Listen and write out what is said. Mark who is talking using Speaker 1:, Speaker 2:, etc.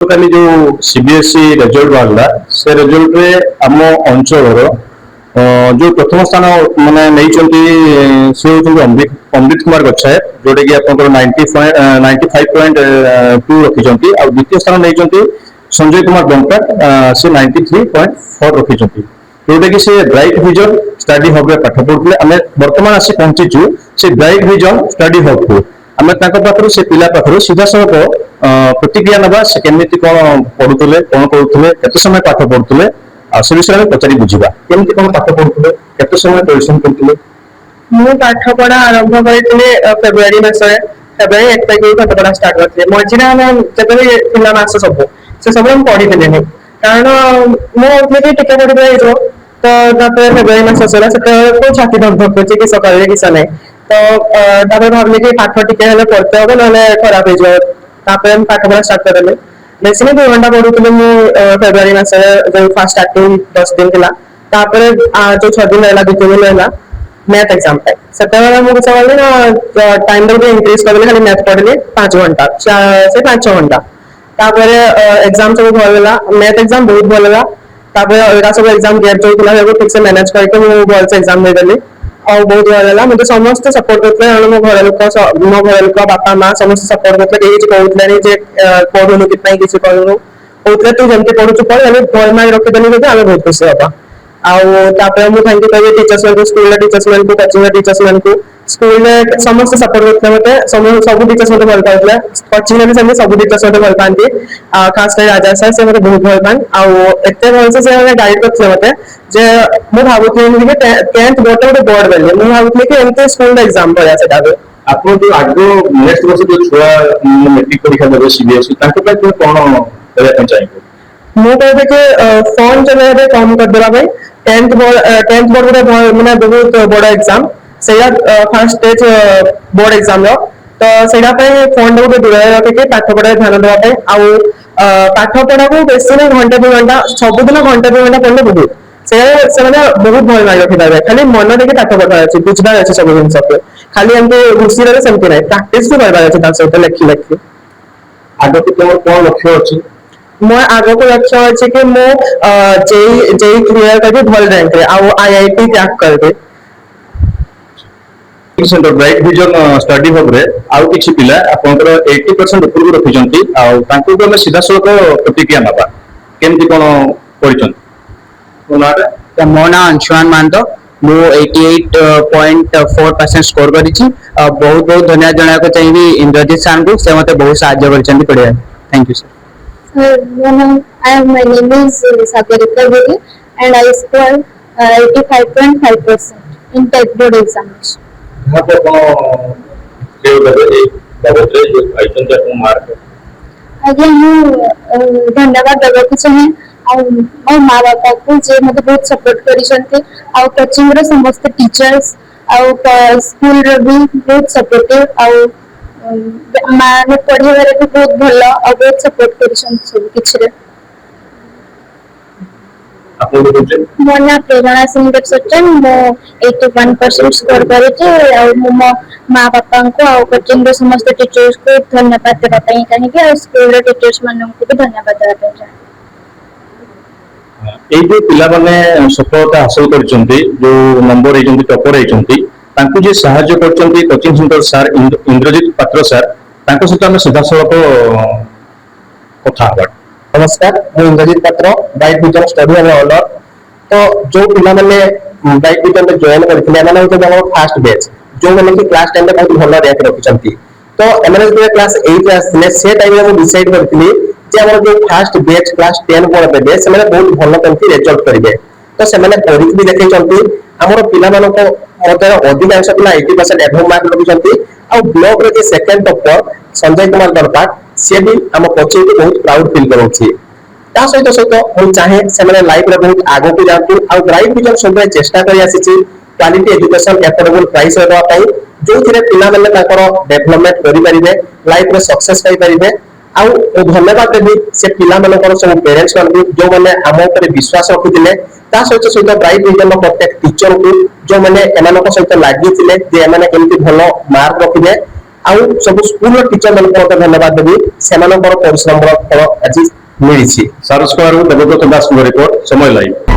Speaker 1: କାଲି ଯୋଉ CBSE result ବାହାରିଲା ସେ ରେଜଲ୍ଟରେ ଆମ ଅଞ୍ଚଳର ଯୋଉ ପ୍ରଥମ ସ୍ଥାନ ମାନେ ନେଇଛନ୍ତି ସେ ହେଉଛନ୍ତି ଅମ୍ବିତ କୁମାର ଗଚ୍ଛାୟ ଯୋଉଟା କି ଆପଣଙ୍କର 95.2 ରଖିଛନ୍ତି ଆଉ ଦ୍ୱିତୀୟ ସ୍ଥାନ ନେଇଛନ୍ତି ସଞ୍ଜୟ କୁମାର ବଙ୍କା ସେ 93.4 ରଖିଛନ୍ତି ଯୋଉଟା କି ସେ ବ୍ରାଇଟ୍ ଭିଜନ ଷ୍ଟଡି ହବରେ ପାଠ ପଢୁଥିଲେ ଆମେ ବର୍ତ୍ତମାନ ଆସି ପହଞ୍ଚିଛୁ ସେ ବ୍ରାଇଟ୍ ଭିଜନ ଷ୍ଟଡି ହବକୁ ଆମେ ତାଙ୍କ ପାଖରୁ ସେ ପିଲା ପାଖରୁ ସିଧାସଳଖ ପ୍ରତିକ୍ରିୟା ନେବା ସେ କେମିତି କ'ଣ ପଢୁଥିଲେ କ'ଣ କରୁଥିଲେ କେତେ ସମୟ ପାଠ ପଢୁଥିଲେ ଆଉ ସେ ବିଷୟରେ ଆମେ ପଚାରି ବୁଝିବା କେମିତି କ'ଣ ପାଠ ପଢୁଥିଲେ କେତେ ସମୟ ପରିଶ୍ରମ କରୁଥିଲେ।
Speaker 2: ମୁଁ ପାଠ ପଢା ଆରମ୍ଭ କରିଥିଲି ଫେବୃଆରୀ ମାସରେ ଫେବୃଆରୀ 1 ତାରିଖରୁ ପାଠ ପଢା ଷ୍ଟାର୍ଟ କରିଥିଲି ମଝିରେ ଆମେ ଯେବେ ବି ଥିଲା ମାସ ସବୁ ସେ ସବୁ ମୁଁ ପଢିଥିଲିନି କାରଣ ମୁଁ ଭାବୁଥିଲି ଟିକେ ପଢିବା ହେଇଯିବ ତ ତାପରେ ଫେବୃଆରୀ ମାସ ଆସିଲା ସେତେବେଳକୁ ଛାତି ଧକ ଧକ କରୁଛି କିସ କରିବି କିସ ନାହିଁ ତ ତାପରେ ଭାବିଲି କି ପାଠ ଟିକେ ହେଲେ ପଢତେ ହବ ନହେଲେ ଖରାପ ହେଇଯିବ ତାପରେ ମୁଁ ପାଠ ପଢା ଷ୍ଟାର୍ଟ କରିଦେଲି ବେଶୀ 2 ଘଣ୍ଟା ପଢୁଥିଲି ମୁଁ ଫେବୃଆରୀ ମାସରେ ଯୋଉ ଫାର୍ଷ୍ଟ ଷ୍ଟାର୍ଟିଂ 10 ଦିନ ଥିଲା ତାପରେ ଯୋଉ 6 ଦିନ ରହିଲା 2 ଦିନ ରହିଲା मैथ एग्जाम पे सेतेबेले मु किछ बोलली ना टाइम टेबल इंक्रीज कर खाली मैथ पढ़ली 5 घंटा से 5-6 घंटा तापर एग्जाम सब भल होला मैथ एग्जाम बहुत भल होला तापर एरा सब एग्जाम गैप जो थिला एगो ठीक से मैनेज करके मु भल से एग्जाम दे देली और बहुत भल होला मुझे समस्त सपोर्ट करते मो घर लोक बापा माँ समस्त सपोर्ट करते ये कहउतले जे पढुनु कितनै किछ करनु कहउतले तू जेंति पढुछु पढ हेले भल मार्क रखि देनी जे आमे बहुत खुशी होबा आउे मुझे थैंक यू कह टीचर्स मान स्कूल टीचर्स मान कोचिंग टीचर्स मान स्कूल समस्त सपोर्ट करते मते सब टीचर्स मते भल पाउतले कोचिंग में भी सब टीचर्स मते भल पाती खास कर राजा सर से मते बहुत भल पान आउ एते भल से गाइड करते मते जे मु भाबुथि कि 10th बोर्ड गोटे बोर्ड बेले मु भाबुथि कि एमते स्कूल एग्जाम पड़ा सेटा
Speaker 1: ଆପଣ ଯୋଉ ଆଗ ନେକ୍ସଟ ବର୍ଷ ଯୋଉ ଛୁଆ ମେଟ୍ରିକ ପରୀକ୍ଷା ଦେବେ ସିବିଏସଇ ତାଙ୍କ ପାଇଁ କ'ଣ କରିବା ପାଇଁ ଚାହିଁବେ।
Speaker 2: ମୁଁ କହିବି कि फोन चलाइबे कम कर देबा भाई 10th बोर्ड गोटे माने बहुत बड़ एग्जाम सेया फर्स्ट स्टेज बोर्ड एग्जाम रो तो सेटा पे फोन को दूर रखिके पाठ पढ़ा ध्यान देबा पे आउ पाठ पढ़ा को बेसी नहीं घंटे 2 घंटा सब दिन घंटे 2 घंटा पढ़ले बहुत से माने बहुत भल मार्क रखि पाबे खाली मन देके पाठ पढ़ा अछि बुझबा अछि सब दिन सब खाली एमते घुसी रे सेमति नहीं प्रैक्टिस भी करबा अछि ता सहित लेखि लेखि
Speaker 1: आगे तो तोर कोन लक्ष्य अछि
Speaker 2: मो आगो को लक्ष्य अछि कि मो जेई जेई क्लियर करबे भल रैंक रे आ आईआईटी क्रैक करबे
Speaker 1: centre bright Vision Study hub रे आउ किछि पिला आपनकर 80% ऊपर को रखिजंती आ तांको को सीधा सलक प्रतिक्रिया नबा केमति कोन परिचन
Speaker 3: मोनारे मो ना अंशुमान मानतो मु 88.4% स्कोर करिछि बहुत बहुत धन्यवाद जणा को चाहिए इंद्रजीत सर को से मते बहुत सहायता करछंती पढिया thank you sir
Speaker 4: My name is Sagarika Giri and I scored 85.5% in TET board examination.
Speaker 1: यहाँ पर कोनो जो दबे बाबतरे जो आइटम जा को मार्क
Speaker 4: आगे मु धन्यवाद देबा के चाहे और मो माँ बापा को जे मते बहुत सपोर्ट करिसंते और कोचिंग रे समस्त टीचर्स और स्कूल रे भी बहुत सपोर्टिव और माने पढ़िबार भी बहुत भल और बहुत सपोर्ट करिसंते सब किछ रे मो ना प्रेरणा सिंह सचिन मो 81% स्कोर करिछि और मो माँ बापा को और कोचिंग रे समस्त टीचर्स को धन्यवाद देबा पई चाहिए और स्कूल रे टीचर्स मानन को भी धन्यवाद देबा पई चाहिए
Speaker 1: এই যে ପିଲାମାନେ ସଫଳତା ହାସଲ କରିଛନ୍ତି ଯୋଉ ନମ୍ବର ହେଇଛନ୍ତି ଟପର ହେଇଛନ୍ତି ତାଙ୍କୁ ଯେ ସାହାଯ୍ୟ କରୁଛନ୍ତି କୋଚିଂ ସେଣ୍ଟର ସାର୍ ଇନ୍ଦ୍ରଜିତ ପାତ୍ର ସାର୍ ତାଙ୍କ ସହିତ ଆମେ ସିଧାସଳଖ କଥା ହେବା।
Speaker 5: नमस्कार मैं Indrajit Patra Bright Vision Study Hub owner तो जो पिला माने ब्राइट विजन में जॉइन करथिले माने होते हमर फर्स्ट बैच जो माने कि क्लास 10 में बहुत भल रैंक रखिसंती तो एमएनएस जो क्लास 8 रे आसले से टाइम में डिसाइड करथिली जे हमर जो फर्स्ट बैच क्लास 10 पर देबे से माने बहुत भल केमति रिजल्ट करिवे तो से माने परीक्षा भी देखैचंती हमर पिला मानको मते अधिकांश पिला 80% एभव मार्क रखिसंती और ब्लॉक रे जे सेकंड टॉपर संजय कुमार दरपाट से भी हम कोचिंग को बहुत प्राउड फील करोछि ता सहित सहित मु चाहे से माने लाइफ रे बहुत आगो को जातु और ब्राइट विजन सब चेष्टा करि आसीछि क्वालिटी एजुकेशन एफोर्डेबल प्राइस रहबा पई जो थिरे पिला माने ताकर डेवलपमेंट करि परिबे लाइफ रे सक्सेस पाई परिबे आउ धन्यवाद देबी से पिला मानकर सब पेरेंट्स मान जो माने हम ऊपर विश्वास रखुतिले ता सहित सहित ब्राइट विजन प्रत्येक टीचर को जो माने एमानक सहित लागि थिले जे एमाने केमति भलो मार्क रखिबे ଆଉ ସବୁ ସ୍କୁଲ ଟିଚର ମାନଙ୍କୁ ମଧ୍ୟ ଧନ୍ୟବାଦ ଦେବି ସେମାନଙ୍କର ପରିଶ୍ରମର ଫଳ ଆଜି ମିଳିଛି।
Speaker 1: ସାରସ୍କୋୟାରୁ ଦେବବ୍ରତ ଦାସଙ୍କ ରିପୋର୍ଟ, ସମୟ ଲାଇଭ।